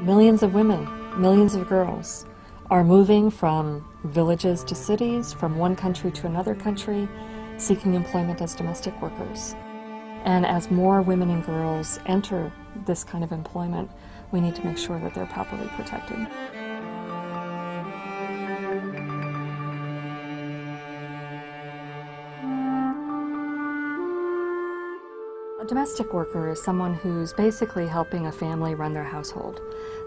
millions of women, millions of girls are moving from villages to cities, from one country to another country, seeking employment as domestic workers. And as more women and girls enter this kind of employment, we need to make sure that they're properly protected. A domestic worker is someone who's basically helping a family run their household.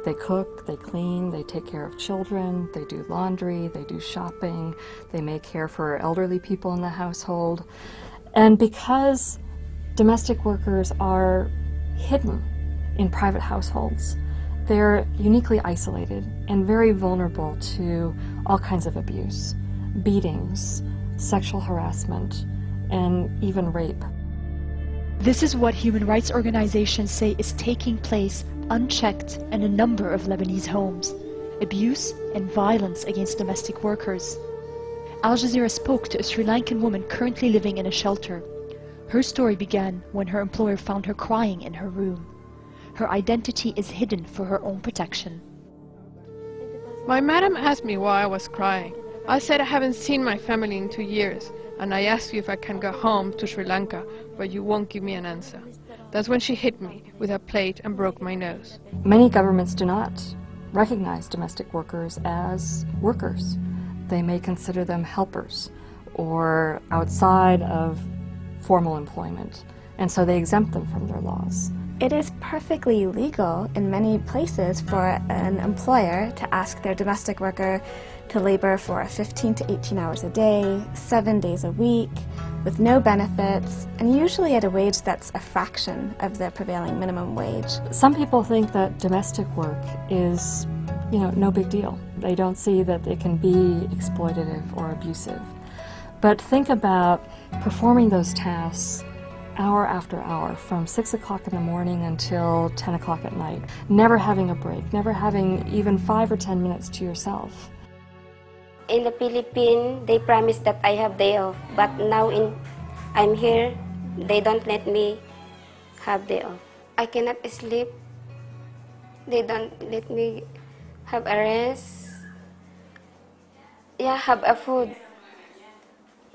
They cook, they clean, they take care of children, they do laundry, they do shopping, they may care for elderly people in the household. And because domestic workers are hidden in private households, they're uniquely isolated and very vulnerable to all kinds of abuse, beatings, sexual harassment, and even rape. This is what human rights organizations say is taking place unchecked in a number of Lebanese homes: abuse and violence against domestic workers. Al Jazeera spoke to a Sri Lankan woman currently living in a shelter. Her story began when her employer found her crying in her room. Her identity is hidden for her own protection. My madam asked me why I was crying. I said I haven't seen my family in 2 years, and I asked you if I can go home to Sri Lanka, but you won't give me an answer. That's when she hit me with a plate and broke my nose. Many governments do not recognize domestic workers as workers. They may consider them helpers or outside of formal employment, and so they exempt them from their laws. It is perfectly legal in many places for an employer to ask their domestic worker to labor for 15 to 18 hours a day, 7 days a week, with no benefits, and usually at a wage that's a fraction of the prevailing minimum wage. Some people think that domestic work is, no big deal. They don't see that it can be exploitative or abusive. But think about performing those tasks hour after hour, from 6 o'clock in the morning until 10 o'clock at night, never having a break, never having even 5 or 10 minutes to yourself. In the Philippines, they promised that I have day off, but now I'm here, they don't let me have day off. I cannot sleep. They don't let me have a rest. Yeah, have a food.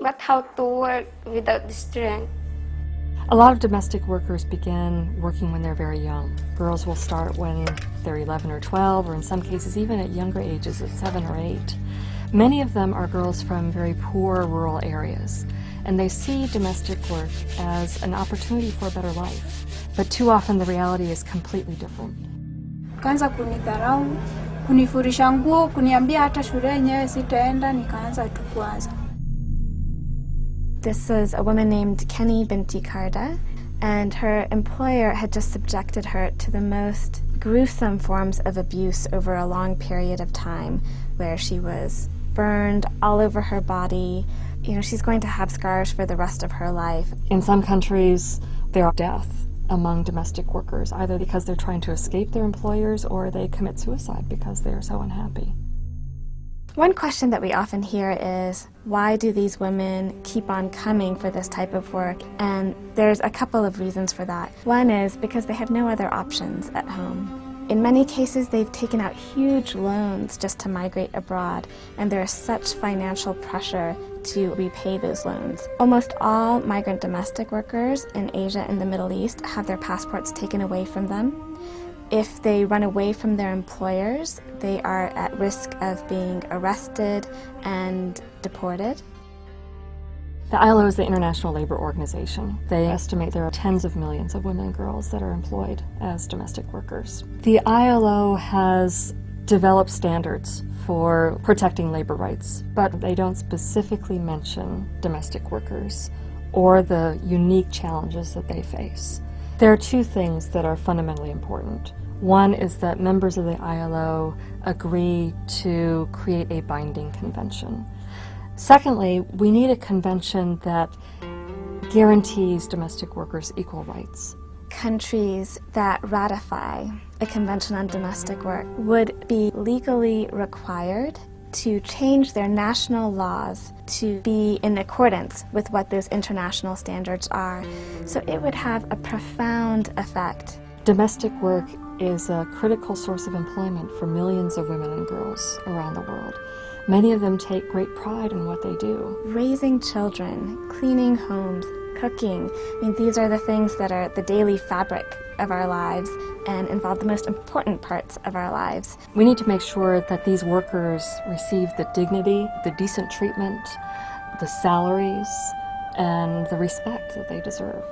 But how to work without the strength? A lot of domestic workers begin working when they're very young. Girls will start when they're 11 or 12, or in some cases even at younger ages, at 7 or 8. Many of them are girls from very poor rural areas, and they see domestic work as an opportunity for a better life. But too often the reality is completely different. Kaanza kunidharau, kunifurisha nguo, kuniambia hata shule yenyewe sitaenda, nikaanza tu kuanza. This is a woman named Kenny Binti Karda, and her employer had just subjected her to the most gruesome forms of abuse over a long period of time, where she was burned all over her body. She's going to have scars for the rest of her life. In some countries, there are deaths among domestic workers, either because they're trying to escape their employers or they commit suicide because they're so unhappy. One question that we often hear is, why do these women keep on coming for this type of work? And there's a couple of reasons for that. One is because they have no other options at home. In many cases, they've taken out huge loans just to migrate abroad, and there is such financial pressure to repay those loans. Almost all migrant domestic workers in Asia and the Middle East have their passports taken away from them. If they run away from their employers, they are at risk of being arrested and deported. The ILO is the International Labor Organization. They estimate there are tens of millions of women and girls that are employed as domestic workers. The ILO has developed standards for protecting labor rights, but they don't specifically mention domestic workers or the unique challenges that they face. There are two things that are fundamentally important. One is that members of the ILO agree to create a binding convention. Secondly, we need a convention that guarantees domestic workers equal rights. Countries that ratify a convention on domestic work would be legally required to change their national laws to be in accordance with what those international standards are. So it would have a profound effect. Domestic work is a critical source of employment for millions of women and girls around the world. Many of them take great pride in what they do. Raising children, cleaning homes, cooking, these are the things that are the daily fabric of our lives and involve the most important parts of our lives. We need to make sure that these workers receive the dignity, the decent treatment, the salaries, and the respect that they deserve.